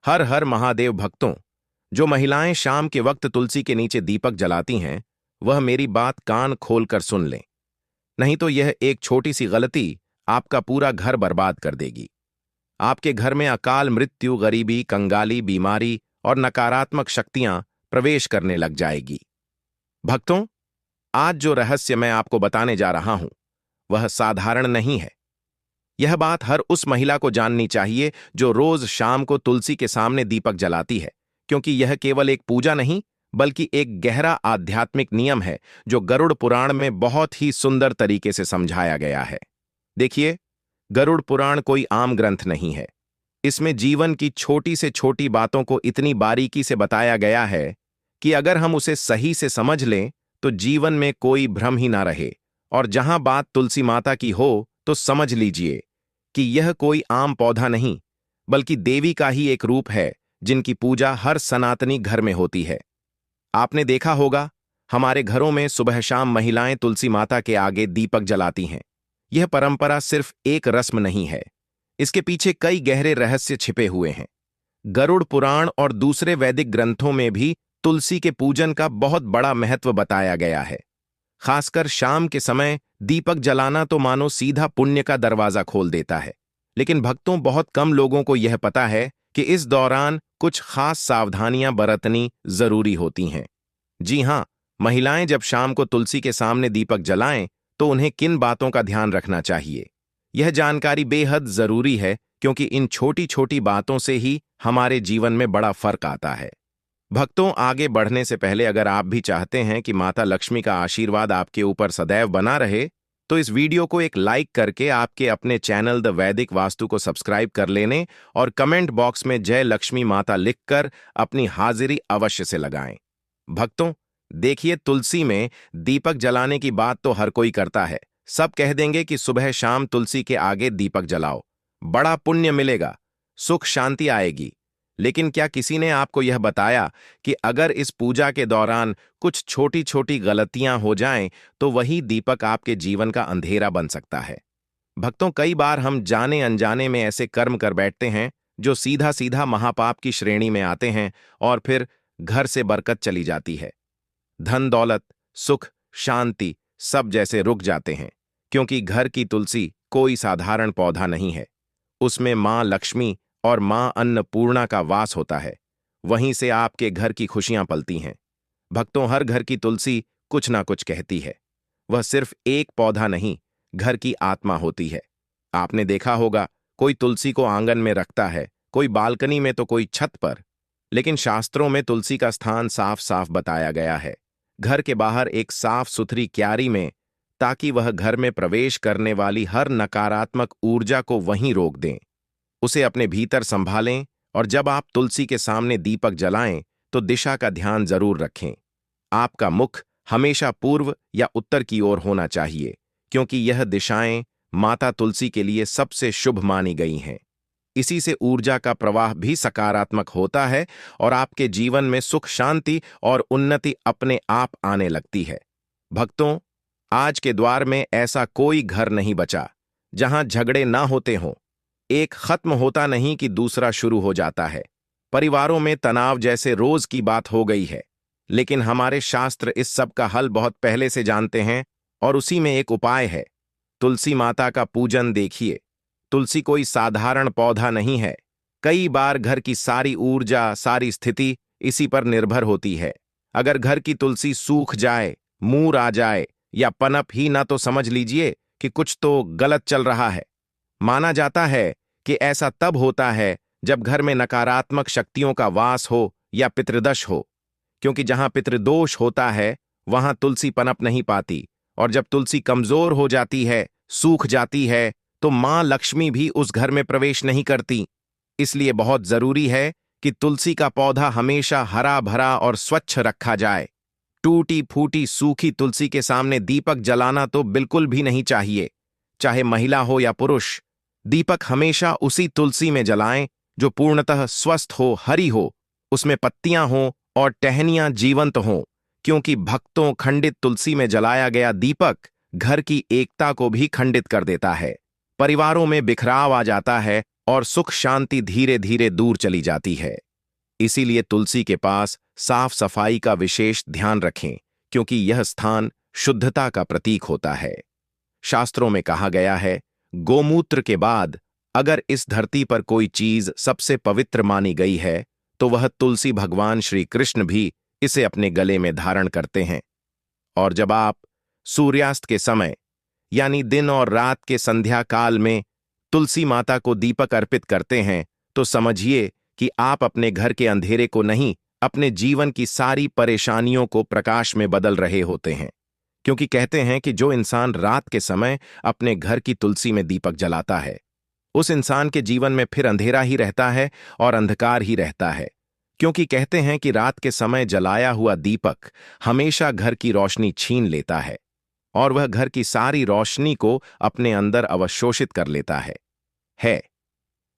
हर हर महादेव भक्तों। जो महिलाएं शाम के वक्त तुलसी के नीचे दीपक जलाती हैं, वह मेरी बात कान खोलकर सुन लें। नहीं तो यह एक छोटी सी गलती आपका पूरा घर बर्बाद कर देगी। आपके घर में अकाल मृत्यु, गरीबी, कंगाली, बीमारी और नकारात्मक शक्तियां प्रवेश करने लग जाएगी। भक्तों, आज जो रहस्य मैं आपको बताने जा रहा हूं, वह साधारण नहीं है। यह बात हर उस महिला को जाननी चाहिए जो रोज शाम को तुलसी के सामने दीपक जलाती है, क्योंकि यह केवल एक पूजा नहीं, बल्कि एक गहरा आध्यात्मिक नियम है जो गरुड़ पुराण में बहुत ही सुंदर तरीके से समझाया गया है। देखिए, गरुड़ पुराण कोई आम ग्रंथ नहीं है। इसमें जीवन की छोटी से छोटी बातों को इतनी बारीकी से बताया गया है कि अगर हम उसे सही से समझ लें तो जीवन में कोई भ्रम ही ना रहे। और जहां बात तुलसी माता की हो, तो समझ लीजिए कि यह कोई आम पौधा नहीं, बल्कि देवी का ही एक रूप है जिनकी पूजा हर सनातनी घर में होती है। आपने देखा होगा, हमारे घरों में सुबह शाम महिलाएं तुलसी माता के आगे दीपक जलाती हैं। यह परंपरा सिर्फ एक रस्म नहीं है, इसके पीछे कई गहरे रहस्य छिपे हुए हैं। गरुड़ पुराण और दूसरे वैदिक ग्रंथों में भी तुलसी के पूजन का बहुत बड़ा महत्व बताया गया है। खासकर शाम के समय दीपक जलाना तो मानो सीधा पुण्य का दरवाजा खोल देता है। लेकिन भक्तों, बहुत कम लोगों को यह पता है कि इस दौरान कुछ खास सावधानियां बरतनी जरूरी होती हैं। जी हां, महिलाएं जब शाम को तुलसी के सामने दीपक जलाएं तो उन्हें किन बातों का ध्यान रखना चाहिए, यह जानकारी बेहद जरूरी है, क्योंकि इन छोटी छोटी बातों से ही हमारे जीवन में बड़ा फर्क आता है। भक्तों, आगे बढ़ने से पहले अगर आप भी चाहते हैं कि माता लक्ष्मी का आशीर्वाद आपके ऊपर सदैव बना रहे, तो इस वीडियो को एक लाइक करके आपके अपने चैनल द वैदिक वास्तु को सब्सक्राइब कर लेने और कमेंट बॉक्स में जय लक्ष्मी माता लिखकर अपनी हाजिरी अवश्य से लगाएं। भक्तों, देखिए, तुलसी में दीपक जलाने की बात तो हर कोई करता है। सब कह देंगे कि सुबह शाम तुलसी के आगे दीपक जलाओ, बड़ा पुण्य मिलेगा, सुख शांति आएगी। लेकिन क्या किसी ने आपको यह बताया कि अगर इस पूजा के दौरान कुछ छोटी छोटी गलतियां हो जाएं, तो वही दीपक आपके जीवन का अंधेरा बन सकता है। भक्तों, कई बार हम जाने अनजाने में ऐसे कर्म कर बैठते हैं जो सीधा सीधा महापाप की श्रेणी में आते हैं, और फिर घर से बरकत चली जाती है। धन दौलत, सुख, शांति सब जैसे रुक जाते हैं, क्योंकि घर की तुलसी कोई साधारण पौधा नहीं है। उसमें मां लक्ष्मी और मां अन्नपूर्णा का वास होता है। वहीं से आपके घर की खुशियां पलती हैं। भक्तों, हर घर की तुलसी कुछ ना कुछ कहती है। वह सिर्फ एक पौधा नहीं, घर की आत्मा होती है। आपने देखा होगा, कोई तुलसी को आंगन में रखता है, कोई बालकनी में तो कोई छत पर। लेकिन शास्त्रों में तुलसी का स्थान साफ साफ बताया गया है, घर के बाहर एक साफ सुथरी क्यारी में, ताकि वह घर में प्रवेश करने वाली हर नकारात्मक ऊर्जा को वहीं रोक दें। उसे अपने भीतर संभालें, और जब आप तुलसी के सामने दीपक जलाएं तो दिशा का ध्यान जरूर रखें। आपका मुख हमेशा पूर्व या उत्तर की ओर होना चाहिए, क्योंकि यह दिशाएं माता तुलसी के लिए सबसे शुभ मानी गई हैं। इसी से ऊर्जा का प्रवाह भी सकारात्मक होता है और आपके जीवन में सुख, शांति और उन्नति अपने आप आने लगती है। भक्तों, आज के द्वार में ऐसा कोई घर नहीं बचा जहां झगड़े ना होते हों। एक खत्म होता नहीं कि दूसरा शुरू हो जाता है। परिवारों में तनाव जैसे रोज की बात हो गई है। लेकिन हमारे शास्त्र इस सब का हल बहुत पहले से जानते हैं, और उसी में एक उपाय है, तुलसी माता का पूजन। देखिए, तुलसी कोई साधारण पौधा नहीं है। कई बार घर की सारी ऊर्जा, सारी स्थिति इसी पर निर्भर होती है। अगर घर की तुलसी सूख जाए, मूर आ जाए या पनप ही ना, तो समझ लीजिए कि कुछ तो गलत चल रहा है। माना जाता है कि ऐसा तब होता है जब घर में नकारात्मक शक्तियों का वास हो या पितृदोष हो, क्योंकि जहां पितृदोष होता है वहां तुलसी पनप नहीं पाती, और जब तुलसी कमजोर हो जाती है, सूख जाती है, तो मां लक्ष्मी भी उस घर में प्रवेश नहीं करती। इसलिए बहुत जरूरी है कि तुलसी का पौधा हमेशा हरा भरा और स्वच्छ रखा जाए। टूटी फूटी सूखी तुलसी के सामने दीपक जलाना तो बिल्कुल भी नहीं चाहिए। चाहे महिला हो या पुरुष, दीपक हमेशा उसी तुलसी में जलाएं जो पूर्णतः स्वस्थ हो, हरी हो, उसमें पत्तियां हों और टहनियां जीवंत हों, क्योंकि भक्तों, खंडित तुलसी में जलाया गया दीपक घर की एकता को भी खंडित कर देता है। परिवारों में बिखराव आ जाता है और सुख शांति धीरे धीरे दूर चली जाती है। इसीलिए तुलसी के पास साफ सफाई का विशेष ध्यान रखें, क्योंकि यह स्थान शुद्धता का प्रतीक होता है। शास्त्रों में कहा गया है, गोमूत्र के बाद अगर इस धरती पर कोई चीज सबसे पवित्र मानी गई है तो वह तुलसी। भगवान श्री कृष्ण भी इसे अपने गले में धारण करते हैं। और जब आप सूर्यास्त के समय यानी दिन और रात के संध्या काल में तुलसी माता को दीपक अर्पित करते हैं तो समझिए कि आप अपने घर के अंधेरे को नहीं, अपने जीवन की सारी परेशानियों को प्रकाश में बदल रहे होते हैं। क्योंकि कहते हैं कि जो इंसान रात के समय अपने घर की तुलसी में दीपक जलाता है, उस इंसान के जीवन में फिर अंधेरा ही रहता है और अंधकार ही रहता है। क्योंकि कहते हैं कि रात के समय जलाया हुआ दीपक हमेशा घर की रोशनी छीन लेता है और वह घर की सारी रोशनी को अपने अंदर अवशोषित कर लेता है।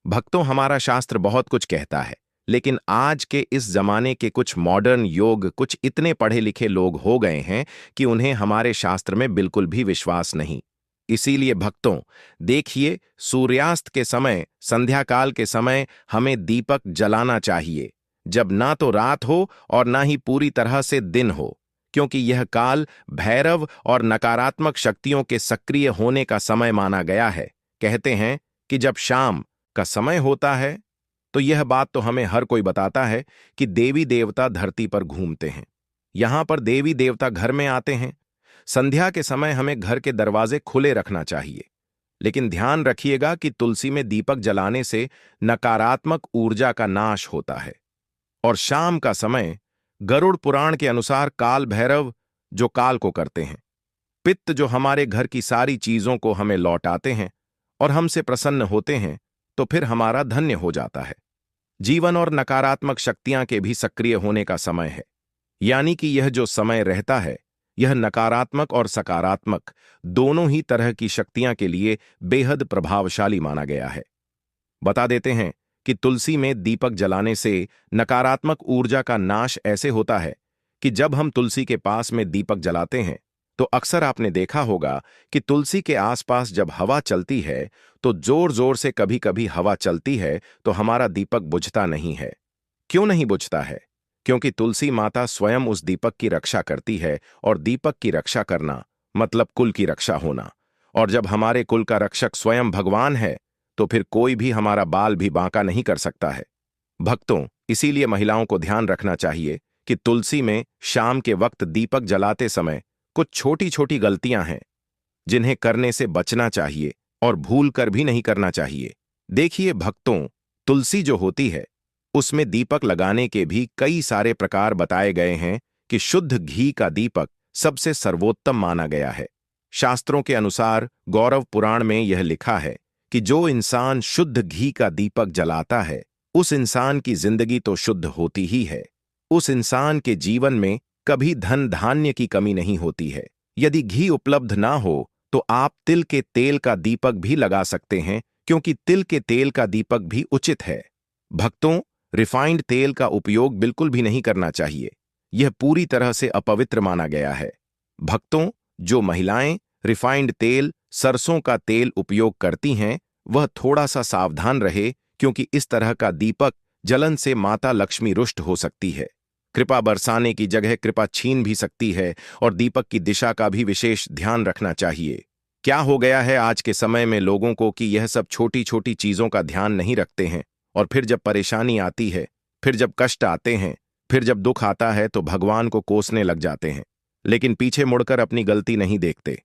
भक्तों, हमारा शास्त्र बहुत कुछ कहता है, लेकिन आज के इस जमाने के कुछ मॉडर्न योग कुछ इतने पढ़े लिखे लोग हो गए हैं कि उन्हें हमारे शास्त्र में बिल्कुल भी विश्वास नहीं। इसीलिए भक्तों, देखिए, सूर्यास्त के समय, संध्या काल के समय हमें दीपक जलाना चाहिए, जब ना तो रात हो और ना ही पूरी तरह से दिन हो, क्योंकि यह काल भैरव और नकारात्मक शक्तियों के सक्रिय होने का समय माना गया है। कहते हैं कि जब शाम का समय होता है तो यह बात तो हमें हर कोई बताता है कि देवी देवता धरती पर घूमते हैं। यहां पर देवी देवता घर में आते हैं। संध्या के समय हमें घर के दरवाजे खुले रखना चाहिए, लेकिन ध्यान रखिएगा कि तुलसी में दीपक जलाने से नकारात्मक ऊर्जा का नाश होता है। और शाम का समय गरुड़ पुराण के अनुसार काल भैरव जो काल को करते हैं, पित्त जो हमारे घर की सारी चीजों को हमें लौटाते हैं और हमसे प्रसन्न होते हैं, तो फिर हमारा धन्य हो जाता है। जीवन और नकारात्मक शक्तियां के भी सक्रिय होने का समय है, यानी कि यह जो समय रहता है, यह नकारात्मक और सकारात्मक दोनों ही तरह की शक्तियां के लिए बेहद प्रभावशाली माना गया है। बता देते हैं कि तुलसी में दीपक जलाने से नकारात्मक ऊर्जा का नाश ऐसे होता है कि जब हम तुलसी के पास में दीपक जलाते हैं तो अक्सर आपने देखा होगा कि तुलसी के आसपास जब हवा चलती है तो जोर जोर से कभी कभी हवा चलती है तो हमारा दीपक बुझता नहीं है। क्यों नहीं बुझता है? क्योंकि तुलसी माता स्वयं उस दीपक की रक्षा करती है, और दीपक की रक्षा करना मतलब कुल की रक्षा होना। और जब हमारे कुल का रक्षक स्वयं भगवान है तो फिर कोई भी हमारा बाल भी बांका नहीं कर सकता है। भक्तों, इसीलिए महिलाओं को ध्यान रखना चाहिए कि तुलसी में शाम के वक्त दीपक जलाते समय कुछ छोटी छोटी गलतियां हैं जिन्हें करने से बचना चाहिए और भूल कर भी नहीं करना चाहिए। देखिए भक्तों, तुलसी जो होती है उसमें दीपक लगाने के भी कई सारे प्रकार बताए गए हैं कि शुद्ध घी का दीपक सबसे सर्वोत्तम माना गया है। शास्त्रों के अनुसार गौरव पुराण में यह लिखा है कि जो इंसान शुद्ध घी का दीपक जलाता है उस इंसान की जिंदगी तो शुद्ध होती ही है, उस इंसान के जीवन में कभी धन धान्य की कमी नहीं होती है। यदि घी उपलब्ध ना हो तो आप तिल के तेल का दीपक भी लगा सकते हैं, क्योंकि तिल के तेल का दीपक भी उचित है। भक्तों, रिफाइंड तेल का उपयोग बिल्कुल भी नहीं करना चाहिए, यह पूरी तरह से अपवित्र माना गया है। भक्तों, जो महिलाएं रिफाइंड तेल, सरसों का तेल उपयोग करती हैं वह थोड़ा सा सावधान रहे, क्योंकि इस तरह का दीपक जलन से माता लक्ष्मी रुष्ट हो सकती है। कृपा बरसाने की जगह कृपा छीन भी सकती है, और दीपक की दिशा का भी विशेष ध्यान रखना चाहिए। क्या हो गया है आज के समय में लोगों को कि यह सब छोटी छोटी चीजों का ध्यान नहीं रखते हैं, और फिर जब परेशानी आती है, फिर जब कष्ट आते हैं, फिर जब दुख आता है तो भगवान को कोसने लग जाते हैं, लेकिन पीछे मुड़कर अपनी गलती नहीं देखते।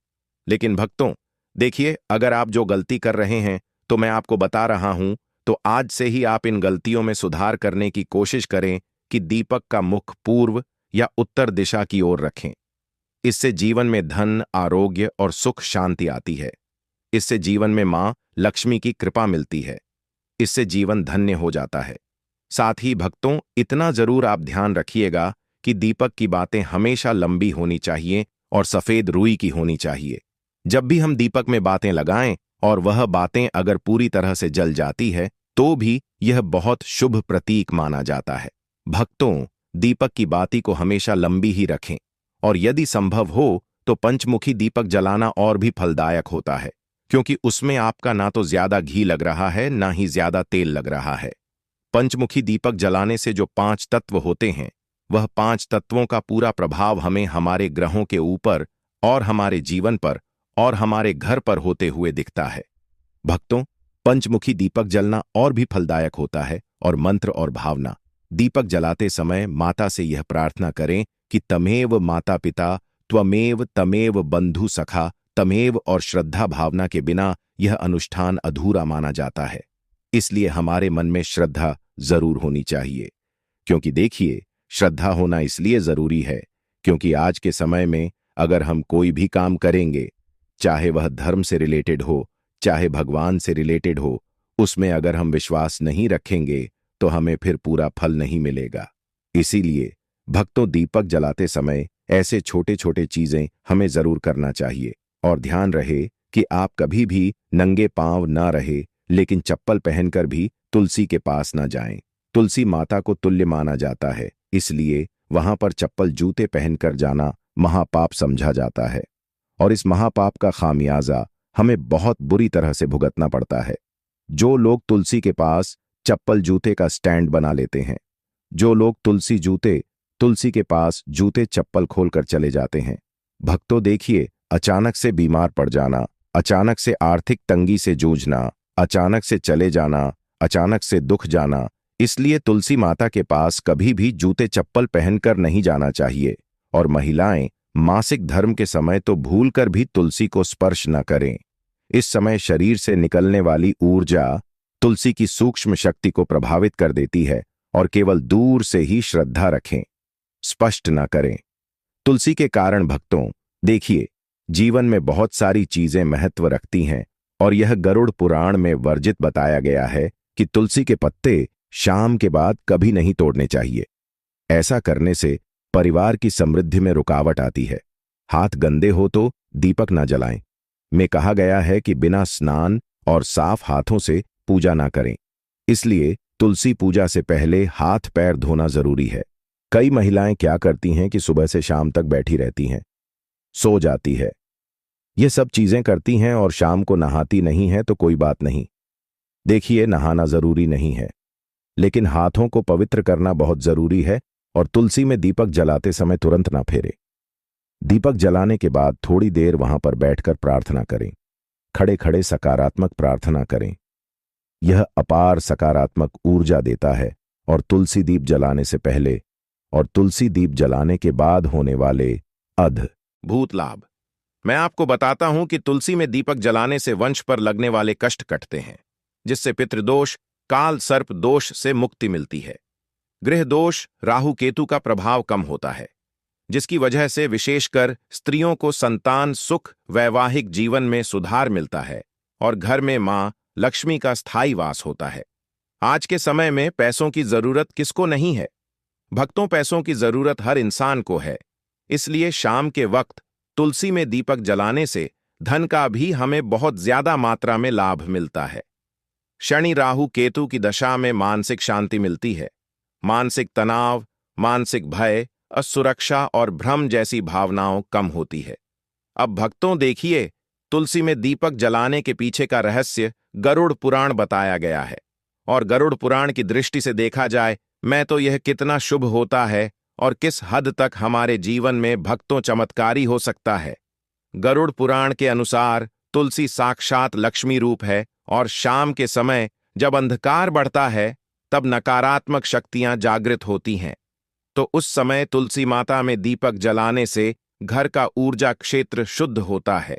लेकिन भक्तों, देखिए, अगर आप जो गलती कर रहे हैं तो मैं आपको बता रहा हूं, तो आज से ही आप इन गलतियों में सुधार करने की कोशिश करें कि दीपक का मुख पूर्व या उत्तर दिशा की ओर रखें। इससे जीवन में धन, आरोग्य और सुख शांति आती है। इससे जीवन में मां लक्ष्मी की कृपा मिलती है। इससे जीवन धन्य हो जाता है। साथ ही भक्तों, इतना जरूर आप ध्यान रखिएगा कि दीपक की बातें हमेशा लंबी होनी चाहिए और सफेद रुई की होनी चाहिए। जब भी हम दीपक में बातें लगाएं और वह बातें अगर पूरी तरह से जल जाती है तो भी यह बहुत शुभ प्रतीक माना जाता है। भक्तों, दीपक की बाती को हमेशा लंबी ही रखें, और यदि संभव हो तो पंचमुखी दीपक जलाना और भी फलदायक होता है। क्योंकि उसमें आपका ना तो ज्यादा घी लग रहा है ना ही ज्यादा तेल लग रहा है। पंचमुखी दीपक जलाने से जो 5 तत्व होते हैं, वह 5 तत्वों का पूरा प्रभाव हमें हमारे ग्रहों के ऊपर और हमारे जीवन पर और हमारे घर पर होते हुए दिखता है। भक्तों, पंचमुखी दीपक जलना और भी फलदायक होता है और मंत्र और भावना। दीपक जलाते समय माता से यह प्रार्थना करें कि तमेव माता पिता त्वमेव तमेव बंधु सखा तमेव, और श्रद्धा भावना के बिना यह अनुष्ठान अधूरा माना जाता है। इसलिए हमारे मन में श्रद्धा जरूर होनी चाहिए। क्योंकि देखिए, श्रद्धा होना इसलिए जरूरी है क्योंकि आज के समय में अगर हम कोई भी काम करेंगे, चाहे वह धर्म से रिलेटेड हो चाहे भगवान से रिलेटेड हो, उसमें अगर हम विश्वास नहीं रखेंगे तो हमें फिर पूरा फल नहीं मिलेगा। इसीलिए भक्तों, दीपक जलाते समय ऐसे छोटे छोटे चीजें हमें जरूर करना चाहिए। और ध्यान रहे कि आप कभी भी नंगे पांव ना रहे, लेकिन चप्पल पहनकर भी तुलसी के पास ना जाएं। तुलसी माता को तुल्य माना जाता है, इसलिए वहां पर चप्पल जूते पहनकर जाना महापाप समझा जाता है। और इस महापाप का खामियाजा हमें बहुत बुरी तरह से भुगतना पड़ता है। जो लोग तुलसी के पास चप्पल जूते का स्टैंड बना लेते हैं, जो लोग तुलसी के पास जूते चप्पल खोलकर चले जाते हैं, भक्तों देखिए, अचानक से बीमार पड़ जाना, अचानक से आर्थिक तंगी से जूझना, अचानक से चले जाना, अचानक से दुख जाना। इसलिए तुलसी माता के पास कभी भी जूते चप्पल पहनकर नहीं जाना चाहिए। और महिलाएं मासिक धर्म के समय तो भूलकर भी तुलसी को स्पर्श न करें। इस समय शरीर से निकलने वाली ऊर्जा तुलसी की सूक्ष्म शक्ति को प्रभावित कर देती है और केवल दूर से ही श्रद्धा रखें, स्पष्ट न करें। तुलसी के कारण भक्तों देखिए, जीवन में बहुत सारी चीजें महत्व रखती हैं और यह गरुड़ पुराण में वर्जित बताया गया है कि तुलसी के पत्ते शाम के बाद कभी नहीं तोड़ने चाहिए। ऐसा करने से परिवार की समृद्धि में रुकावट आती है। हाथ गंदे हो तो दीपक ना जलाएं। में कहा गया है कि बिना स्नान और साफ हाथों से पूजा ना करें। इसलिए तुलसी पूजा से पहले हाथ पैर धोना जरूरी है। कई महिलाएं क्या करती हैं कि सुबह से शाम तक बैठी रहती हैं, सो जाती है, ये सब चीजें करती हैं और शाम को नहाती नहीं है तो कोई बात नहीं। देखिए, नहाना जरूरी नहीं है, लेकिन हाथों को पवित्र करना बहुत जरूरी है। और तुलसी में दीपक जलाते समय तुरंत ना फेरे। दीपक जलाने के बाद थोड़ी देर वहां पर बैठकर प्रार्थना करें। खड़े खड़े सकारात्मक प्रार्थना करें। यह अपार सकारात्मक ऊर्जा देता है। और तुलसी दीप जलाने से पहले और तुलसी दीप जलाने के बाद होने वाले अद्भुत लाभ मैं आपको बताता हूं कि तुलसी में दीपक जलाने से वंश पर लगने वाले कष्ट कटते हैं, जिससे पितृदोष, काल सर्प दोष से मुक्ति मिलती है। गृह दोष, राहु केतु का प्रभाव कम होता है, जिसकी वजह से विशेषकर स्त्रियों को संतान सुख, वैवाहिक जीवन में सुधार मिलता है और घर में मां लक्ष्मी का स्थायी वास होता है। आज के समय में पैसों की जरूरत किसको नहीं है? भक्तों, पैसों की जरूरत हर इंसान को है। इसलिए शाम के वक्त तुलसी में दीपक जलाने से धन का भी हमें बहुत ज्यादा मात्रा में लाभ मिलता है। शनि राहु केतु की दशा में मानसिक शांति मिलती है। मानसिक तनाव, मानसिक भय, असुरक्षा और भ्रम जैसी भावनाओं कम होती है। अब भक्तों देखिए, तुलसी में दीपक जलाने के पीछे का रहस्य गरुड़ पुराण बताया गया है। और गरुड़ पुराण की दृष्टि से देखा जाए मैं तो यह कितना शुभ होता है और किस हद तक हमारे जीवन में भक्तों चमत्कारी हो सकता है। गरुड़ पुराण के अनुसार तुलसी साक्षात लक्ष्मी रूप है और शाम के समय जब अंधकार बढ़ता है तब नकारात्मक शक्तियां जागृत होती हैं। तो उस समय तुलसी माता में दीपक जलाने से घर का ऊर्जा क्षेत्र शुद्ध होता है,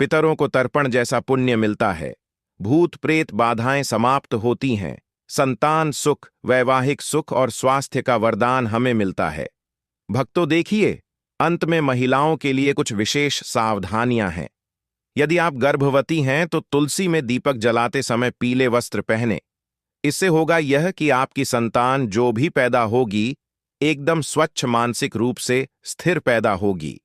पितरों को तर्पण जैसा पुण्य मिलता है, भूत प्रेत बाधाएं समाप्त होती हैं, संतान सुख, वैवाहिक सुख और स्वास्थ्य का वरदान हमें मिलता है। भक्तों देखिए, अंत में महिलाओं के लिए कुछ विशेष सावधानियां हैं। यदि आप गर्भवती हैं तो तुलसी में दीपक जलाते समय पीले वस्त्र पहने। इससे होगा यह कि आपकी संतान जो भी पैदा होगी एकदम स्वच्छ मानसिक रूप से स्थिर पैदा होगी,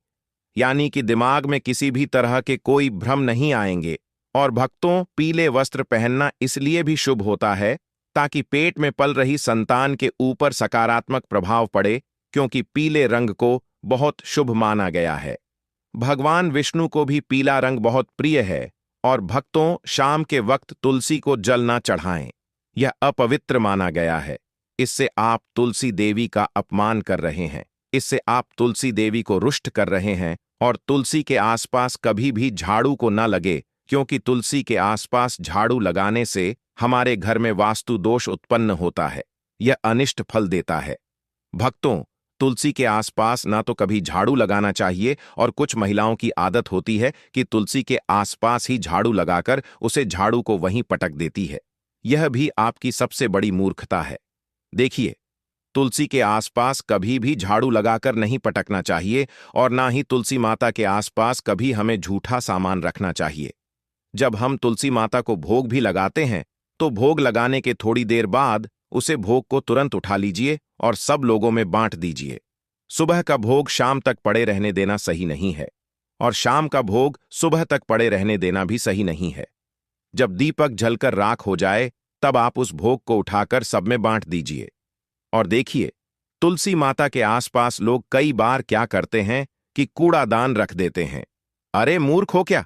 यानी कि दिमाग में किसी भी तरह के कोई भ्रम नहीं आएंगे। और भक्तों, पीले वस्त्र पहनना इसलिए भी शुभ होता है ताकि पेट में पल रही संतान के ऊपर सकारात्मक प्रभाव पड़े, क्योंकि पीले रंग को बहुत शुभ माना गया है। भगवान विष्णु को भी पीला रंग बहुत प्रिय है और भक्तों, शाम के वक्त तुलसी को जल ना चढ़ाएं। यह अपवित्र माना गया है। इससे आप तुलसी देवी का अपमान कर रहे हैं। इससे आप तुलसी देवी को रुष्ट कर रहे हैं। और तुलसी के आसपास कभी भी झाड़ू को न लगे, क्योंकि तुलसी के आसपास झाड़ू लगाने से हमारे घर में वास्तु दोष उत्पन्न होता है। यह अनिष्ट फल देता है। भक्तों, तुलसी के आसपास ना तो कभी झाड़ू लगाना चाहिए, और कुछ महिलाओं की आदत होती है कि तुलसी के आसपास ही झाड़ू लगाकर उसे झाड़ू को वहीं पटक देती है। यह भी आपकी सबसे बड़ी मूर्खता है। देखिए, तुलसी के आसपास कभी भी झाड़ू लगाकर नहीं पटकना चाहिए, और ना ही तुलसी माता के आसपास कभी हमें झूठा सामान रखना चाहिए। जब हम तुलसी माता को भोग भी लगाते हैं, तो भोग लगाने के थोड़ी देर बाद उसे भोग को तुरंत उठा लीजिए और सब लोगों में बांट दीजिए। सुबह का भोग शाम तक पड़े रहने देना सही नहीं है, और शाम का भोग सुबह तक पड़े रहने देना भी सही नहीं है। जब दीपक जलकर राख हो जाए, तब आप उस भोग को उठाकर सब में बांट दीजिए। और देखिए, तुलसी माता के आसपास लोग कई बार क्या करते हैं कि कूड़ादान रख देते हैं। अरे मूर्ख हो क्या?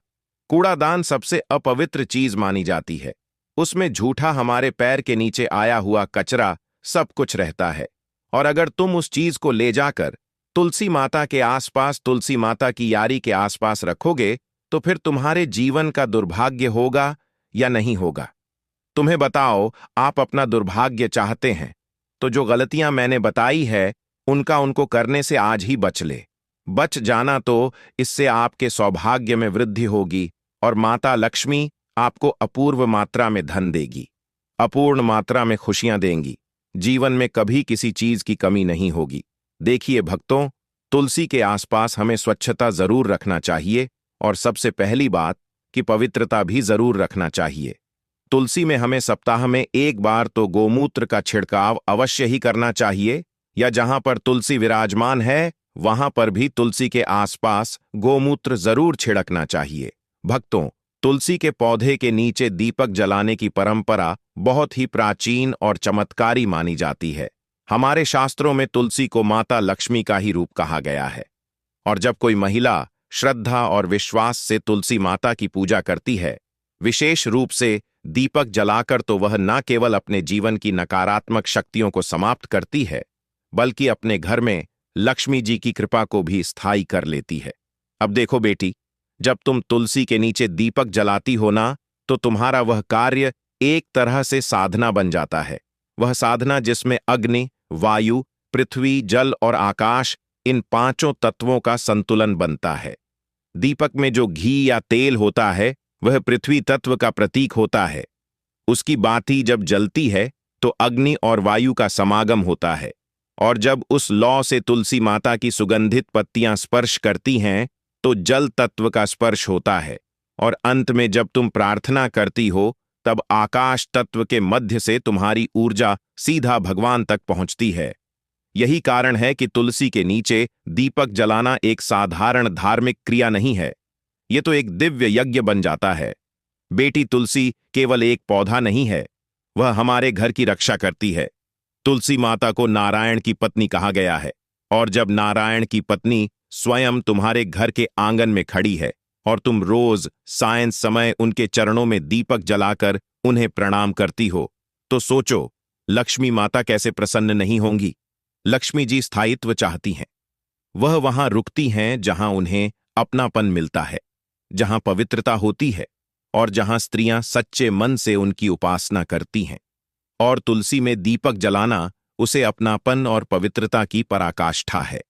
कूड़ादान सबसे अपवित्र चीज मानी जाती है। उसमें झूठा हमारे पैर के नीचे आया हुआ कचरा सब कुछ रहता है। और अगर तुम उस चीज को ले जाकर तुलसी माता के आसपास, तुलसी माता की यारी के आसपास रखोगे, तो फिर तुम्हारे जीवन का दुर्भाग्य होगा या नहीं होगा? तुम्हें बताओ, आप अपना दुर्भाग्य चाहते हैं तो जो गलतियां मैंने बताई है उनको करने से आज ही बच ले। बच जाना तो इससे आपके सौभाग्य में वृद्धि होगी, और माता लक्ष्मी आपको अपूर्व मात्रा में धन देगी, अपूर्ण मात्रा में खुशियां देंगी। जीवन में कभी किसी चीज की कमी नहीं होगी। देखिए भक्तों, तुलसी के आसपास हमें स्वच्छता जरूर रखना चाहिए, और सबसे पहली बात कि पवित्रता भी जरूर रखना चाहिए। तुलसी में हमें सप्ताह में एक बार तो गोमूत्र का छिड़काव अवश्य ही करना चाहिए, या जहां पर तुलसी विराजमान है वहां पर भी तुलसी के आसपास गोमूत्र जरूर छिड़कना चाहिए। भक्तों, तुलसी के पौधे के नीचे दीपक जलाने की परंपरा बहुत ही प्राचीन और चमत्कारी मानी जाती है। हमारे शास्त्रों में तुलसी को माता लक्ष्मी का ही रूप कहा गया है। और जब कोई महिला श्रद्धा और विश्वास से तुलसी माता की पूजा करती है, विशेष रूप से दीपक जलाकर, तो वह न केवल अपने जीवन की नकारात्मक शक्तियों को समाप्त करती है, बल्कि अपने घर में लक्ष्मी जी की कृपा को भी स्थायी कर लेती है। अब देखो बेटी, जब तुम तुलसी के नीचे दीपक जलाती हो ना, तो तुम्हारा वह कार्य एक तरह से साधना बन जाता है। वह साधना जिसमें अग्नि, वायु, पृथ्वी, जल और आकाश, इन पांचों तत्वों का संतुलन बनता है। दीपक में जो घी या तेल होता है वह पृथ्वी तत्व का प्रतीक होता है। उसकी बाती जब जलती है तो अग्नि और वायु का समागम होता है, और जब उस लौ से तुलसी माता की सुगंधित पत्तियां स्पर्श करती हैं तो जल तत्व का स्पर्श होता है। और अंत में जब तुम प्रार्थना करती हो, तब आकाश तत्व के मध्य से तुम्हारी ऊर्जा सीधा भगवान तक पहुंचती है। यही कारण है कि तुलसी के नीचे दीपक जलाना एक साधारण धार्मिक क्रिया नहीं है, यह तो एक दिव्य यज्ञ बन जाता है। बेटी, तुलसी केवल एक पौधा नहीं है, वह हमारे घर की रक्षा करती है। तुलसी माता को नारायण की पत्नी कहा गया है, और जब नारायण की पत्नी स्वयं तुम्हारे घर के आंगन में खड़ी है और तुम रोज सायं समय उनके चरणों में दीपक जलाकर उन्हें प्रणाम करती हो, तो सोचो लक्ष्मी माता कैसे प्रसन्न नहीं होंगी। लक्ष्मी जी स्थायित्व चाहती हैं। वह वहां रुकती हैं जहां उन्हें अपनापन मिलता है, जहां पवित्रता होती है, और जहां स्त्रियां सच्चे मन से उनकी उपासना करती हैं। और तुलसी में दीपक जलाना उसे अपनापन और पवित्रता की पराकाष्ठा है।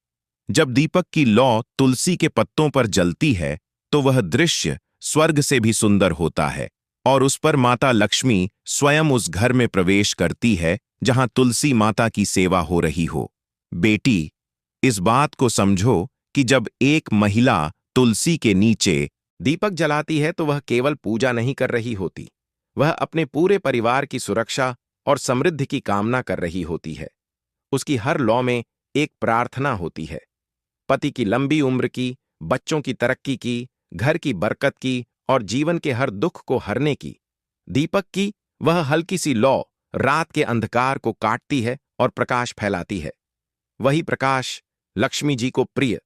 जब दीपक की लौ तुलसी के पत्तों पर जलती है तो वह दृश्य स्वर्ग से भी सुंदर होता है, और उस पर माता लक्ष्मी स्वयं उस घर में प्रवेश करती है जहां तुलसी माता की सेवा हो रही हो। बेटी, इस बात को समझो कि जब एक महिला तुलसी के नीचे दीपक जलाती है तो वह केवल पूजा नहीं कर रही होती, वह अपने पूरे परिवार की सुरक्षा और समृद्धि की कामना कर रही होती है। उसकी हर लौ में एक प्रार्थना होती है, पति की लंबी उम्र की, बच्चों की तरक्की की, घर की बरकत की, और जीवन के हर दुख को हरने की। दीपक की वह हल्की सी लौ रात के अंधकार को काटती है और प्रकाश फैलाती है। वही प्रकाश लक्ष्मी जी को प्रिय।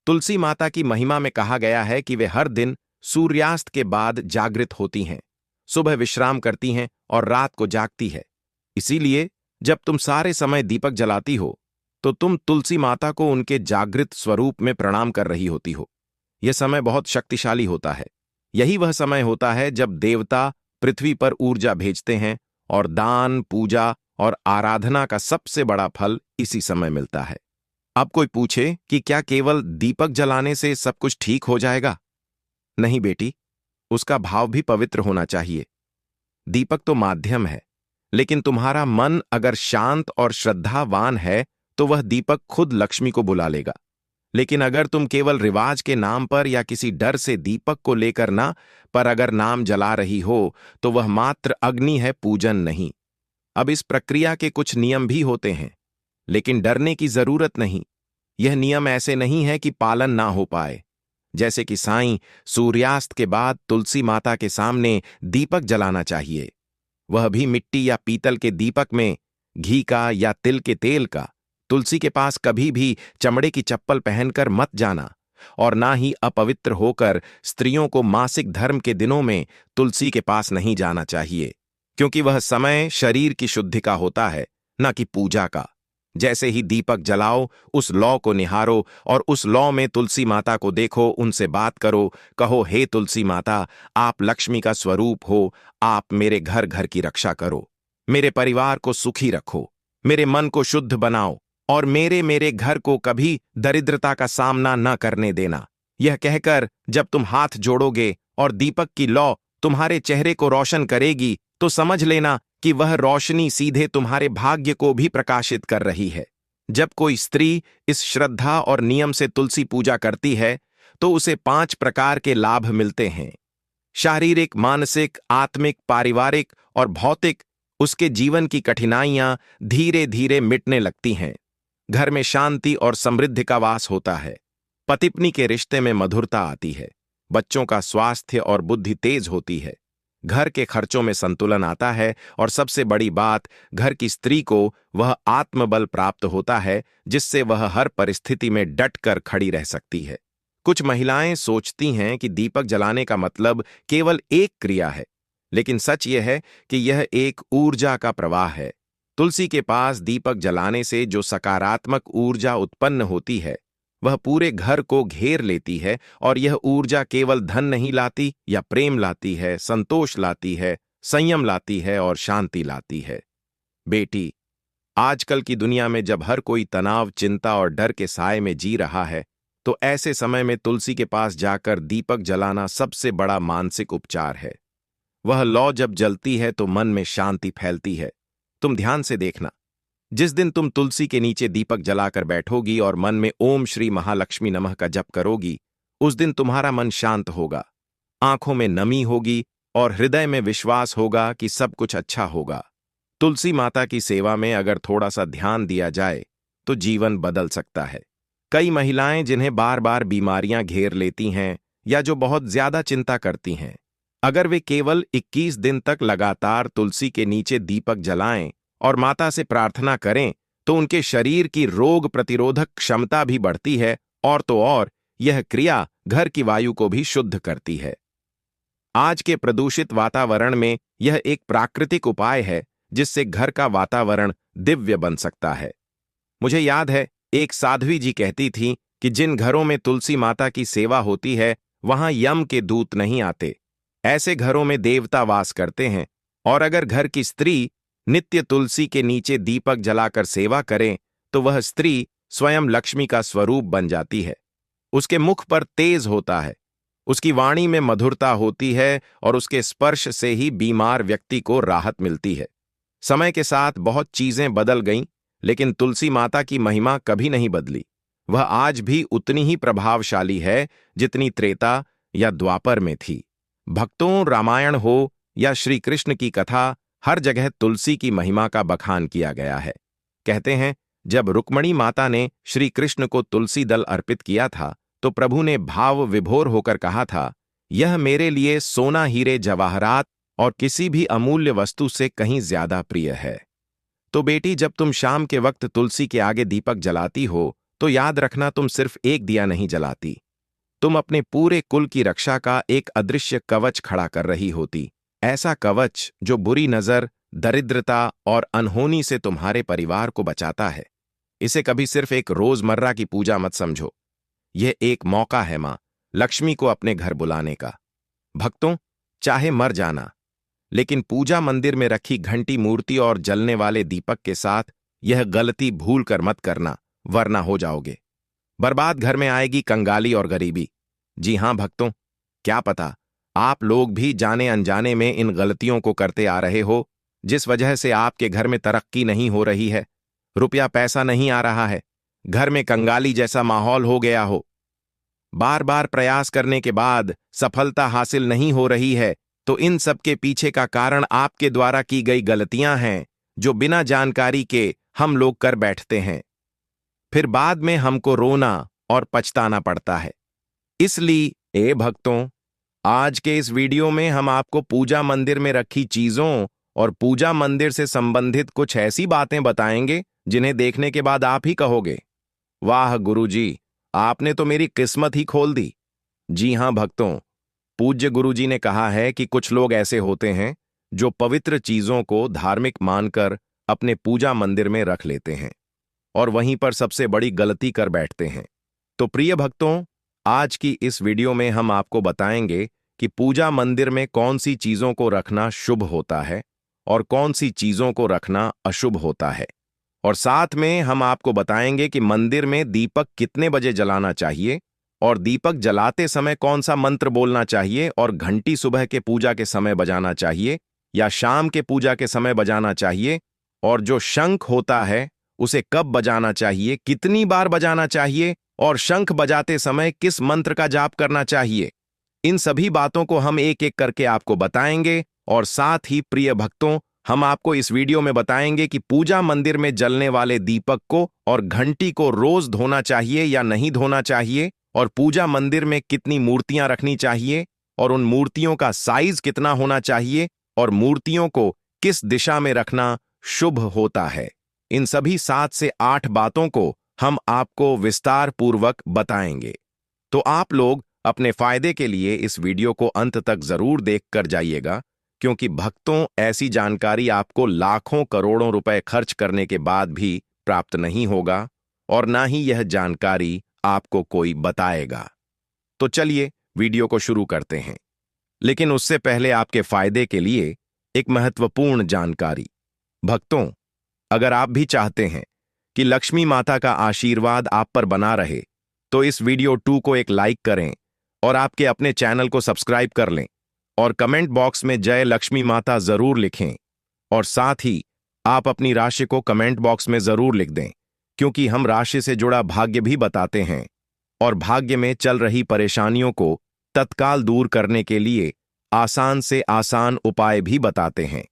तुलसी माता की महिमा में कहा गया है कि वे हर दिन सूर्यास्त के बाद जागृत होती हैं, सुबह विश्राम करती हैं और रात को जागती है। इसीलिए जब तुम सारे समय दीपक जलाती हो तो तुम तुलसी माता को उनके जागृत स्वरूप में प्रणाम कर रही होती हो। यह समय बहुत शक्तिशाली होता है। यही वह समय होता है जब देवता पृथ्वी पर ऊर्जा भेजते हैं और दान, पूजा और आराधना का सबसे बड़ा फल इसी समय मिलता है। अब कोई पूछे कि क्या केवल दीपक जलाने से सब कुछ ठीक हो जाएगा? नहीं बेटी, उसका भाव भी पवित्र होना चाहिए। दीपक तो माध्यम है, लेकिन तुम्हारा मन अगर शांत और श्रद्धावान है तो वह दीपक खुद लक्ष्मी को बुला लेगा। लेकिन अगर तुम केवल रिवाज के नाम पर या किसी डर से दीपक को लेकर ना पर अगर नाम जला रही हो तो वह मात्र अग्नि है, पूजन नहीं। अब इस प्रक्रिया के कुछ नियम भी होते हैं, लेकिन डरने की जरूरत नहीं। यह नियम ऐसे नहीं है कि पालन ना हो पाए। जैसे कि साईं, सूर्यास्त के बाद तुलसी माता के सामने दीपक जलाना चाहिए, वह भी मिट्टी या पीतल के दीपक में, घी का या तिल के तेल का। तुलसी के पास कभी भी चमड़े की चप्पल पहनकर मत जाना और ना ही अपवित्र होकर स्त्रियों को मासिक धर्म के दिनों में तुलसी के पास नहीं जाना चाहिए, क्योंकि वह समय शरीर की शुद्धि का होता है, न कि पूजा का। जैसे ही दीपक जलाओ, उस लौ को निहारो और उस लौ में तुलसी माता को देखो, उनसे बात करो, कहो, हे तुलसी माता, आप लक्ष्मी का स्वरूप हो, आप मेरे घर घर की रक्षा करो, मेरे परिवार को सुखी रखो, मेरे मन को शुद्ध बनाओ और मेरे घर को कभी दरिद्रता का सामना न करने देना। यह कहकर जब तुम हाथ जोड़ोगे और दीपक की लौ तुम्हारे चेहरे को रोशन करेगी तो समझ लेना कि वह रोशनी सीधे तुम्हारे भाग्य को भी प्रकाशित कर रही है। जब कोई स्त्री इस श्रद्धा और नियम से तुलसी पूजा करती है तो उसे 5 प्रकार के लाभ मिलते हैं। शारीरिक, मानसिक, आत्मिक, पारिवारिक और भौतिक। उसके जीवन की कठिनाइयां धीरे धीरे मिटने लगती हैं। घर में शांति और समृद्धि का वास होता है। पति पत्नी के रिश्ते में मधुरता आती है। बच्चों का स्वास्थ्य और बुद्धि तेज होती है। घर के खर्चों में संतुलन आता है और सबसे बड़ी बात, घर की स्त्री को वह आत्मबल प्राप्त होता है जिससे वह हर परिस्थिति में डट कर खड़ी रह सकती है। कुछ महिलाएं सोचती हैं कि दीपक जलाने का मतलब केवल एक क्रिया है, लेकिन सच यह है कि यह एक ऊर्जा का प्रवाह है। तुलसी के पास दीपक जलाने से जो सकारात्मक ऊर्जा उत्पन्न होती है वह पूरे घर को घेर लेती है और यह ऊर्जा केवल धन नहीं लाती या प्रेम लाती है, संतोष लाती है, संयम लाती है और शांति लाती है। बेटी, आजकल की दुनिया में जब हर कोई तनाव, चिंता और डर के साए में जी रहा है तो ऐसे समय में तुलसी के पास जाकर दीपक जलाना सबसे बड़ा मानसिक उपचार है। वह लौ जब जलती है तो मन में शांति फैलती है। तुम ध्यान से देखना, जिस दिन तुम तुलसी के नीचे दीपक जलाकर बैठोगी और मन में ओम श्री महालक्ष्मी नमः का जप करोगी, उस दिन तुम्हारा मन शांत होगा, आंखों में नमी होगी और हृदय में विश्वास होगा कि सब कुछ अच्छा होगा। तुलसी माता की सेवा में अगर थोड़ा सा ध्यान दिया जाए तो जीवन बदल सकता है। कई महिलाएं जिन्हें बार बार बीमारियां घेर लेती हैं या जो बहुत ज्यादा चिंता करती हैं, अगर वे केवल 21 दिन तक लगातार तुलसी के नीचे दीपक जलाएं और माता से प्रार्थना करें तो उनके शरीर की रोग प्रतिरोधक क्षमता भी बढ़ती है और तो और यह क्रिया घर की वायु को भी शुद्ध करती है। आज के प्रदूषित वातावरण में यह एक प्राकृतिक उपाय है जिससे घर का वातावरण दिव्य बन सकता है। मुझे याद है, एक साध्वी जी कहती थीं कि जिन घरों में तुलसी माता की सेवा होती है वहां यम के दूत नहीं आते। ऐसे घरों में देवता वास करते हैं और अगर घर की स्त्री नित्य तुलसी के नीचे दीपक जलाकर सेवा करें तो वह स्त्री स्वयं लक्ष्मी का स्वरूप बन जाती है। उसके मुख पर तेज होता है, उसकी वाणी में मधुरता होती है और उसके स्पर्श से ही बीमार व्यक्ति को राहत मिलती है। समय के साथ बहुत चीजें बदल गईं, लेकिन तुलसी माता की महिमा कभी नहीं बदली। वह आज भी उतनी ही प्रभावशाली है जितनी त्रेता या द्वापर में थी। भक्तों, रामायण हो या श्री कृष्ण की कथा, हर जगह तुलसी की महिमा का बखान किया गया है। कहते हैं, जब रुक्मणी माता ने श्री कृष्ण को तुलसी दल अर्पित किया था तो प्रभु ने भाव विभोर होकर कहा था, यह मेरे लिए सोना, हीरे, जवाहरात और किसी भी अमूल्य वस्तु से कहीं ज्यादा प्रिय है। तो बेटी, जब तुम शाम के वक्त तुलसी के आगे दीपक जलाती हो तो याद रखना, तुम सिर्फ एक दिया नहीं जलाती, तुम अपने पूरे कुल की रक्षा का एक अदृश्य कवच खड़ा कर रही होती। ऐसा कवच जो बुरी नजर, दरिद्रता और अनहोनी से तुम्हारे परिवार को बचाता है। इसे कभी सिर्फ एक रोजमर्रा की पूजा मत समझो। यह एक मौका है मां लक्ष्मी को अपने घर बुलाने का। भक्तों, चाहे मर जाना, लेकिन पूजा मंदिर में रखी घंटी मूर्ति और जलने वाले दीपक के साथ यह गलती भूल कर मत करना, वरना हो जाओगे बर्बाद। घर में आएगी कंगाली और गरीबी। जी हां भक्तों, क्या पता आप लोग भी जाने अनजाने में इन गलतियों को करते आ रहे हो, जिस वजह से आपके घर में तरक्की नहीं हो रही है, रुपया पैसा नहीं आ रहा है, घर में कंगाली जैसा माहौल हो गया हो। बार बार प्रयास करने के बाद सफलता हासिल नहीं हो रही है, तो इन सब के पीछे का कारण आपके द्वारा की गई गलतियां हैं, जो बिना जानकारी के हम लोग कर बैठते हैं। फिर बाद में हमको रोना और पछताना पड़ता है। इसलिए भक्तों, आज के इस वीडियो में हम आपको पूजा मंदिर में रखी चीजों और पूजा मंदिर से संबंधित कुछ ऐसी बातें बताएंगे जिन्हें देखने के बाद आप ही कहोगे, वाह गुरुजी, आपने तो मेरी किस्मत ही खोल दी। जी हां भक्तों, पूज्य गुरुजी ने कहा है कि कुछ लोग ऐसे होते हैं जो पवित्र चीजों को धार्मिक मानकर अपने पूजा मंदिर में रख लेते हैं और वहीं पर सबसे बड़ी गलती कर बैठते हैं। तो प्रिय भक्तों, आज की इस वीडियो में हम आपको बताएंगे कि पूजा मंदिर में कौन सी चीजों को रखना शुभ होता है और कौन सी चीजों को रखना अशुभ होता है। और साथ में हम आपको बताएंगे कि मंदिर में दीपक कितने बजे जलाना चाहिए और दीपक जलाते समय कौन सा मंत्र बोलना चाहिए और घंटी सुबह के पूजा के समय बजाना चाहिए या शाम के पूजा के समय बजाना चाहिए, और जो शंख होता है उसे कब बजाना चाहिए, कितनी बार बजाना चाहिए और शंख बजाते समय किस मंत्र का जाप करना चाहिए। इन सभी बातों को हम एक एक करके आपको बताएंगे। और साथ ही प्रिय भक्तों, हम आपको इस वीडियो में बताएंगे कि पूजा मंदिर में जलने वाले दीपक को और घंटी को रोज धोना चाहिए या नहीं धोना चाहिए, और पूजा मंदिर में कितनी मूर्तियां रखनी चाहिए और उन मूर्तियों का साइज कितना होना चाहिए और मूर्तियों को किस दिशा में रखना शुभ होता है। इन सभी 7 से 8 बातों को हम आपको विस्तार पूर्वक बताएंगे। तो आप लोग अपने फायदे के लिए इस वीडियो को अंत तक जरूर देखकर जाइएगा, क्योंकि भक्तों, ऐसी जानकारी आपको लाखों करोड़ों रुपए खर्च करने के बाद भी प्राप्त नहीं होगा और ना ही यह जानकारी आपको कोई बताएगा। तो चलिए वीडियो को शुरू करते हैं, लेकिन उससे पहले आपके फायदे के लिए एक महत्वपूर्ण जानकारी। भक्तों, अगर आप भी चाहते हैं कि लक्ष्मी माता का आशीर्वाद आप पर बना रहे, तो इस वीडियो 2 को एक लाइक करें और आपके अपने चैनल को सब्सक्राइब कर लें और कमेंट बॉक्स में जय लक्ष्मी माता जरूर लिखें। और साथ ही आप अपनी राशि को कमेंट बॉक्स में जरूर लिख दें, क्योंकि हम राशि से जुड़ा भाग्य भी बताते हैं और भाग्य में चल रही परेशानियों को तत्काल दूर करने के लिए आसान से आसान उपाय भी बताते हैं।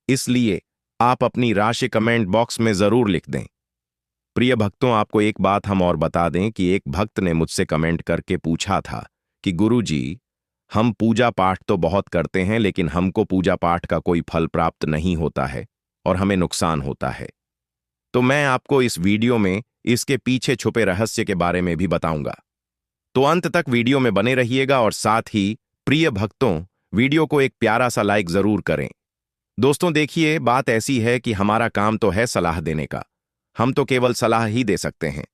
इसलिए आप अपनी राशि कमेंट बॉक्स में जरूर लिख दें। प्रिय भक्तों, आपको एक बात हम और बता दें कि एक भक्त ने मुझसे कमेंट करके पूछा था कि गुरुजी, हम पूजा पाठ तो बहुत करते हैं, लेकिन हमको पूजा पाठ का कोई फल प्राप्त नहीं होता है और हमें नुकसान होता है। तो मैं आपको इस वीडियो में इसके पीछे छुपे रहस्य के बारे में भी बताऊंगा। तो अंत तक वीडियो में बने रहिएगा और साथ ही प्रिय भक्तों, वीडियो को एक प्यारा सा लाइक जरूर करें। दोस्तों देखिए, बात ऐसी है कि हमारा काम तो है सलाह देने का, हम तो केवल सलाह ही दे सकते हैं।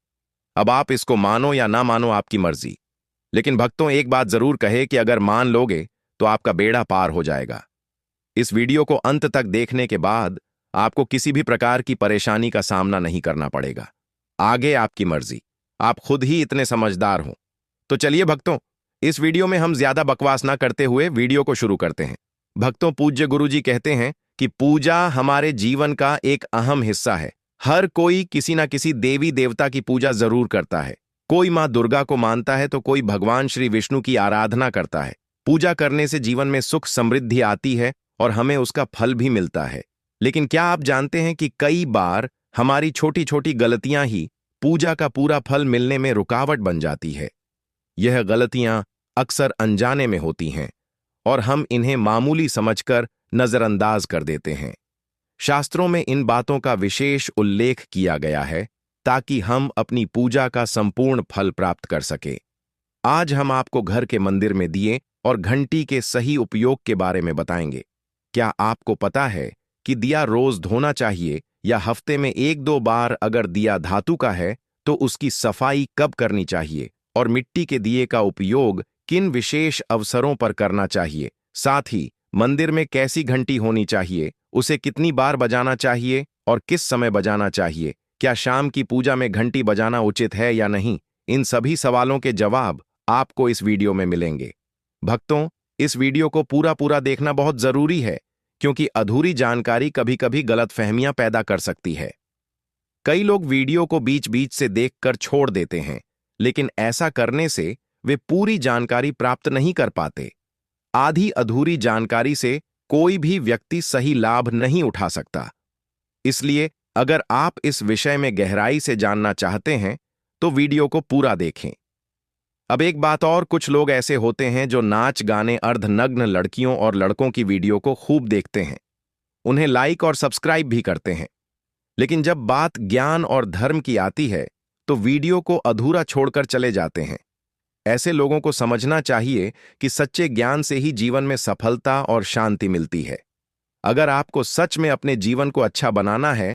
अब आप इसको मानो या ना मानो, आपकी मर्जी। लेकिन भक्तों, एक बात जरूर कहे कि अगर मान लोगे तो आपका बेड़ा पार हो जाएगा। इस वीडियो को अंत तक देखने के बाद आपको किसी भी प्रकार की परेशानी का सामना नहीं करना पड़ेगा। आगे आपकी मर्जी, आप खुद ही इतने समझदार हो। तो चलिए भक्तों, इस वीडियो में हम ज्यादा बकवास ना करते हुए वीडियो को शुरू करते हैं। भक्तों, पूज्य गुरुजी कहते हैं कि पूजा हमारे जीवन का एक अहम हिस्सा है। हर कोई किसी ना किसी देवी देवता की पूजा जरूर करता है। कोई माँ दुर्गा को मानता है तो कोई भगवान श्री विष्णु की आराधना करता है। पूजा करने से जीवन में सुख समृद्धि आती है और हमें उसका फल भी मिलता है। लेकिन क्या आप जानते हैं कि कई बार हमारी छोटी छोटी गलतियां ही पूजा का पूरा फल मिलने में रुकावट बन जाती है। यह गलतियां अक्सर अनजाने में होती हैं और हम इन्हें मामूली समझकर नजरअंदाज कर देते हैं। शास्त्रों में इन बातों का विशेष उल्लेख किया गया है ताकि हम अपनी पूजा का संपूर्ण फल प्राप्त कर सके। आज हम आपको घर के मंदिर में दिए और घंटी के सही उपयोग के बारे में बताएंगे। क्या आपको पता है कि दिया रोज धोना चाहिए या हफ्ते में 1-2 बार? अगर दिया धातु का है तो उसकी सफाई कब करनी चाहिए और मिट्टी के दिए का उपयोग किन विशेष अवसरों पर करना चाहिए? साथ ही मंदिर में कैसी घंटी होनी चाहिए, उसे कितनी बार बजाना चाहिए और किस समय बजाना चाहिए? क्या शाम की पूजा में घंटी बजाना उचित है या नहीं? इन सभी सवालों के जवाब आपको इस वीडियो में मिलेंगे। भक्तों, इस वीडियो को पूरा पूरा देखना बहुत जरूरी है, क्योंकि अधूरी जानकारी कभी कभी गलतफहमियां पैदा कर सकती है। कई लोग वीडियो को बीच बीच से देखकर छोड़ देते हैं, लेकिन ऐसा करने से वे पूरी जानकारी प्राप्त नहीं कर पाते। आधी अधूरी जानकारी से कोई भी व्यक्ति सही लाभ नहीं उठा सकता। इसलिए अगर आप इस विषय में गहराई से जानना चाहते हैं तो वीडियो को पूरा देखें। अब एक बात और, कुछ लोग ऐसे होते हैं जो नाच गाने अर्धनग्न लड़कियों और लड़कों की वीडियो को खूब देखते हैं, उन्हें लाइक और सब्सक्राइब भी करते हैं, लेकिन जब बात ज्ञान और धर्म की आती है तो वीडियो को अधूरा छोड़कर चले जाते हैं। ऐसे लोगों को समझना चाहिए कि सच्चे ज्ञान से ही जीवन में सफलता और शांति मिलती है। अगर आपको सच में अपने जीवन को अच्छा बनाना है